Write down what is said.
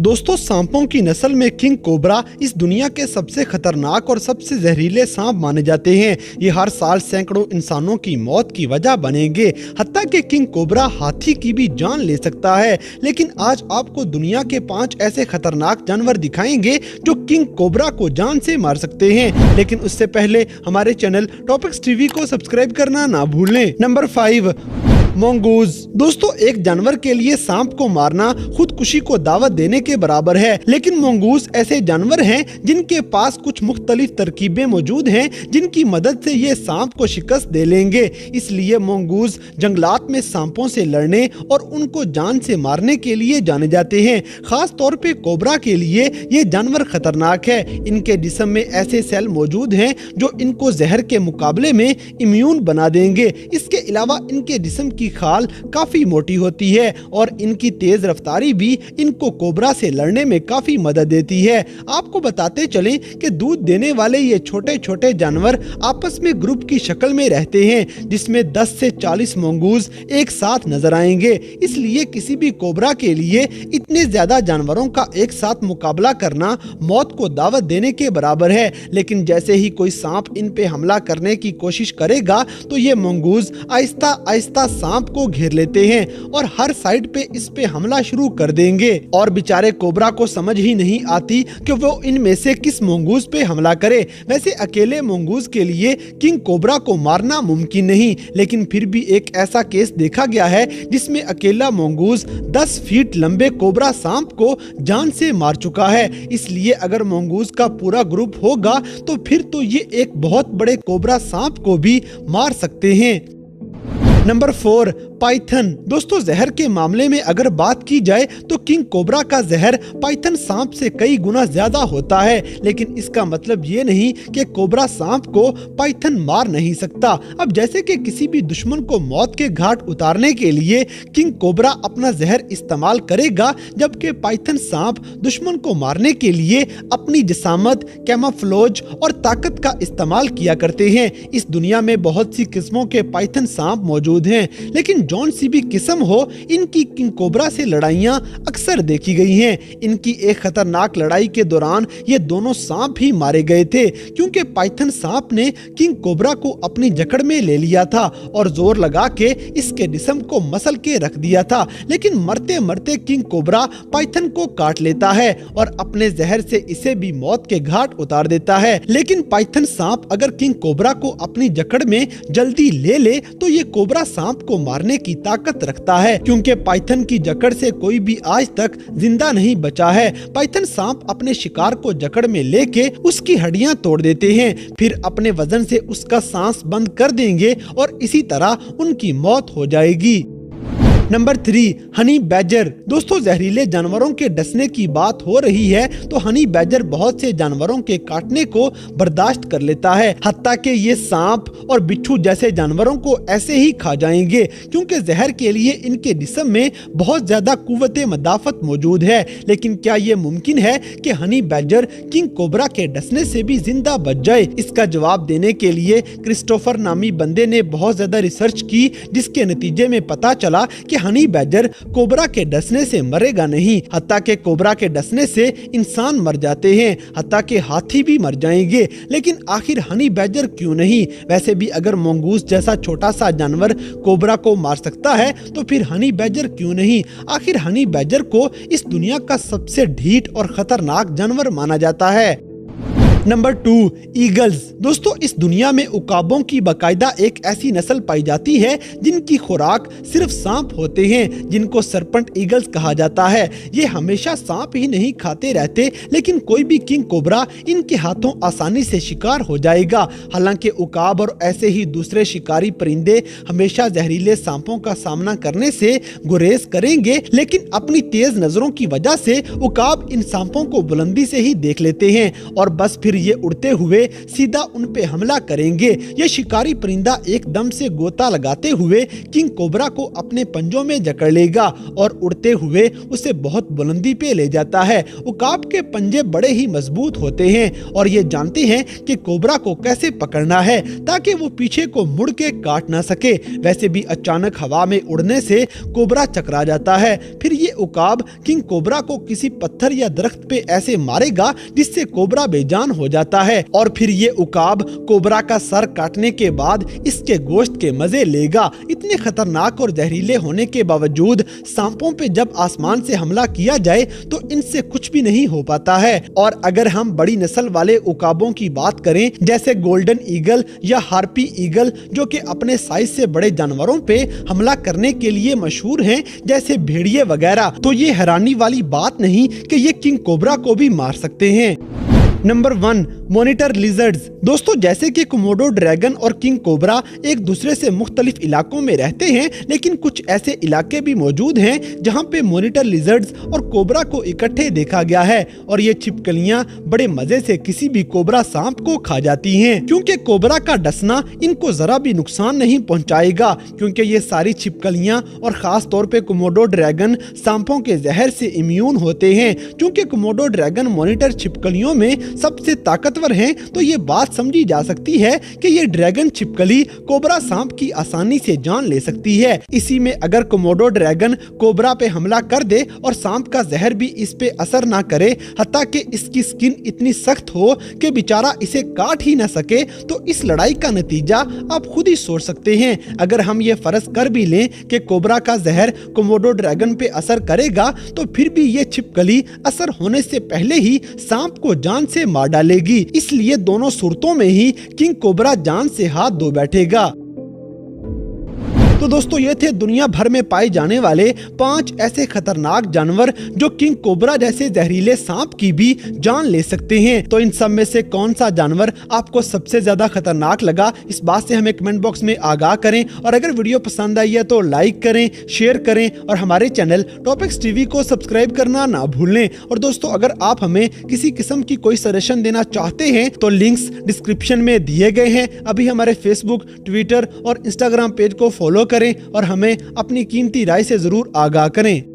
दोस्तों, सांपों की नस्ल में किंग कोबरा इस दुनिया के सबसे खतरनाक और सबसे जहरीले सांप माने जाते हैं। ये हर साल सैकड़ों इंसानों की मौत की वजह बनेंगे। हत्ता कि किंग कोबरा हाथी की भी जान ले सकता है। लेकिन आज आपको दुनिया के 5 ऐसे खतरनाक जानवर दिखाएंगे जो किंग कोबरा को जान से मार सकते हैं। लेकिन उससे पहले हमारे चैनल टॉपिक्स टीवी को सब्सक्राइब करना ना भूलें। Number 5, mongoose. दोस्तों, एक जानवर के लिए सांप को मारना खुदकुशी को दावत देने के बराबर है। लेकिन मंगूज ऐसे जानवर हैं जिनके पास कुछ मुख्तलिफ तरकीबें मौजूद हैं जिनकी मदद से ये सांप को शिकस्त दे लेंगे। इसलिए मंगूज जंगलात में सांपों से लड़ने और उनको जान से मारने के लिए जाने जाते हैं। खास तौर पे कोबरा के लिए ये जानवर खतरनाक है। इनके जिस्म में ऐसे सेल मौजूद हैं जो इनको जहर के मुकाबले में इम्यून बना देंगे। इसके अलावा इनके जिस्म की खाल काफी मोटी होती है और इनकी तेज रफ्तारी भी इनको कोबरा से लड़ने में काफी मदद देती है। आपको बताते चलें कि दूध देने वाले ये छोटे छोटे जानवर आपस में ग्रुप की शक्ल में रहते हैं, जिसमें 10 से 40 मंगूज एक साथ नजर आएंगे। इसलिए किसी भी कोबरा के लिए इतने ज्यादा जानवरों का एक साथ मुकाबला करना मौत को दावत देने के बराबर है। लेकिन जैसे ही कोई सांप इन पे हमला करने की कोशिश करेगा तो ये मंगूज आहिस्ता आहिस्ता सांप को घेर लेते हैं और हर साइड पे इस पे हमला शुरू कर देंगे। और बेचारे कोबरा को समझ ही नहीं आती कि वो इनमें से किस मंगूज पे हमला करे। वैसे अकेले मंगूज के लिए किंग कोबरा को मारना मुमकिन नहीं, लेकिन फिर भी एक ऐसा केस देखा गया है जिसमें अकेला मंगूज 10 फीट लंबे कोबरा सांप को जान से मार चुका है। इसलिए अगर मंगूज का पूरा ग्रुप होगा तो फिर तो ये एक बहुत बड़े कोबरा सांप को भी मार सकते हैं। Number 4, Python. दोस्तों, जहर के मामले में अगर बात की जाए तो किंग कोबरा का जहर पाइथन सांप से कई गुना ज्यादा होता है। लेकिन इसका मतलब ये नहीं कि कोबरा सांप को पाइथन मार नहीं सकता। अब जैसे कि किसी भी दुश्मन को मौत के घाट उतारने के लिए किंग कोबरा अपना जहर इस्तेमाल करेगा, जबकि पाइथन सांप दुश्मन को मारने के लिए अपनी जिसामत, कैमोफ्लेज और ताकत का इस्तेमाल किया करते हैं। इस दुनिया में बहुत सी किस्मों के पाइथन सांप मौजूद हैं, लेकिन जौन सी भी किस्म हो, इनकी किंग कोबरा से लड़ाइयां अक्सर देखी गई हैं। इनकी एक खतरनाक लड़ाई के दौरान ये दोनों सांप ही मारे गए थे, क्योंकि पाइथन सांप ने किंग कोबरा को अपनी जकड़ में ले लिया था और जोर लगा के इसके जिस्म को मसल के रख दिया था। लेकिन मरते मरते किंग कोबरा पाइथन को काट लेता है और अपने जहर से इसे भी मौत के घाट उतार देता है। लेकिन पाइथन सांप अगर किंग कोबरा को अपनी जकड़ में जल्दी ले ले तो ये कोबरा सांप को मारने की ताकत रखता है, क्योंकि पाइथन की जकड़ से कोई भी आज तक जिंदा नहीं बचा है। पाइथन सांप अपने शिकार को जकड़ में लेके उसकी हड्डियां तोड़ देते हैं, फिर अपने वजन से उसका सांस बंद कर देंगे और इसी तरह उनकी मौत हो जाएगी। Number 3, honey badger. दोस्तों, जहरीले जानवरों के डसने की बात हो रही है तो हनी बैजर बहुत से जानवरों के काटने को बर्दाश्त कर लेता है। हत्ता कि ये सांप और बिच्छू जैसे जानवरों को ऐसे ही खा जाएंगे, क्योंकि जहर के लिए इनके जिस्म में बहुत ज्यादा कुव्वते मदाफत मौजूद है। लेकिन क्या ये मुमकिन है कि हनी बैजर किंग कोबरा के डसने से भी जिंदा बच जाए? इसका जवाब देने के लिए क्रिस्टोफर नामी बंदे ने बहुत ज्यादा रिसर्च की, जिसके नतीजे में पता चला कि हनी बैजर कोबरा के डसने से मरेगा नहीं। हत्ता के कोबरा के डसने से इंसान मर जाते हैं, हत्ता के हाथी भी मर जाएंगे। लेकिन आखिर हनी बैजर क्यों नहीं? वैसे भी अगर मंगूस जैसा छोटा सा जानवर कोबरा को मार सकता है तो फिर हनी बैजर क्यों नहीं? आखिर हनी बैजर को इस दुनिया का सबसे ढीठ और खतरनाक जानवर माना जाता है। Number 2, eagles. दोस्तों, इस दुनिया में उकाबों की बाकायदा एक ऐसी नस्ल पाई जाती है जिनकी खुराक सिर्फ सांप होते हैं, जिनको सरपेंट ईगल्स कहा जाता है। ये हमेशा सांप ही नहीं खाते रहते, लेकिन कोई भी किंग कोबरा इनके हाथों आसानी से शिकार हो जाएगा। हालांकि उकाब और ऐसे ही दूसरे शिकारी परिंदे हमेशा जहरीले सांपों का सामना करने से गुरेज करेंगे, लेकिन अपनी तेज नजरों की वजह से उकाब इन सांपों को बुलंदी से ही देख लेते हैं और बस फिर फिर ये उड़ते हुए सीधा उन पे हमला करेंगे। ये शिकारी परिंदा एकदम से गोता लगाते हुए किंग कोबरा को अपने पंजों में जकड़ लेगा और उड़ते हुए उसे बहुत बुलंदी पे ले जाता है। उकाब के पंजे बड़े ही मजबूत होते हैं और ये जानते हैं कि कोबरा को कैसे पकड़ना है ताकि वो पीछे को मुड़ के काट ना सके। वैसे भी अचानक हवा में उड़ने से कोबरा चकरा जाता है। फिर ये उकाब किंग कोबरा को किसी पत्थर या दरख्त पे ऐसे मारेगा जिससे कोबरा बेजान हो जाता है और फिर ये उकाब कोबरा का सर काटने के बाद इसके गोश्त के मजे लेगा। इतने खतरनाक और जहरीले होने के बावजूद सांपों पे जब आसमान से हमला किया जाए तो इनसे कुछ भी नहीं हो पाता है। और अगर हम बड़ी नस्ल वाले उकाबों की बात करें जैसे गोल्डन ईगल या हार्पी ईगल जो कि अपने साइज से बड़े जानवरों पे हमला करने के लिए मशहूर हैं जैसे भेड़िए वगैरह, तो ये हैरानी वाली बात नहीं कि ये किंग कोबरा को भी मार सकते हैं। Number 1, monitor lizards. दोस्तों जैसे कि कोमोडो ड्रैगन और किंग कोबरा एक दूसरे से मुख्तलिफ इलाकों में रहते हैं, लेकिन कुछ ऐसे इलाके भी मौजूद हैं जहां पे मॉनिटर लिजर्ड्स और कोबरा को इकट्ठे देखा गया है और ये छिपकलियां बड़े मजे से किसी भी कोबरा सांप को खा जाती हैं क्योंकि कोबरा का डसना इनको जरा भी नुकसान नहीं पहुंचाएगा क्योंकि ये सारी छिपकलियां और खास तौर पे कोमोडो ड्रैगन सांपों के जहर से इम्यून होते हैं। क्योंकि कोमोडो ड्रैगन मॉनिटर छिपकलियों में सबसे ताकतवर हैं, तो ये बात समझी जा सकती है कि ये ड्रैगन छिपकली कोबरा सांप की आसानी से जान ले सकती है। इसी में अगर कोमोडो ड्रैगन कोबरा पे हमला कर दे और सांप का जहर भी इस पे असर ना करे, हत्ता कि इसकी स्किन इतनी सख्त हो कि बेचारा इसे काट ही ना सके, तो इस लड़ाई का नतीजा आप खुद ही सोच सकते हैं। अगर हम ये फर्ज कर भी लें कि कोबरा का जहर कोमोडो ड्रैगन पे असर करेगा, तो फिर भी ये छिपकली असर होने से पहले ही सांप को जान से मार डालेगी। इसलिए दोनों सूरतों में ही किंग कोबरा जान से हाथ धो बैठेगा। तो दोस्तों ये थे दुनिया भर में पाए जाने वाले 5 ऐसे खतरनाक जानवर जो किंग कोबरा जैसे जहरीले सांप की भी जान ले सकते हैं। तो इन सब में से कौन सा जानवर आपको सबसे ज्यादा खतरनाक लगा, इस बात से हमें कमेंट बॉक्स में आगाह करें। और अगर वीडियो पसंद आई है तो लाइक करें, शेयर करें और हमारे चैनल टॉपिक्स टीवी को सब्सक्राइब करना ना भूलें। और दोस्तों अगर आप हमें किसी किस्म की कोई सजेशन देना चाहते हैं तो लिंक्स डिस्क्रिप्शन में दिए गए हैं। अभी हमारे फेसबुक, ट्विटर और इंस्टाग्राम पेज को फॉलो करें और हमें अपनी कीमती राय से जरूर आगाह करें।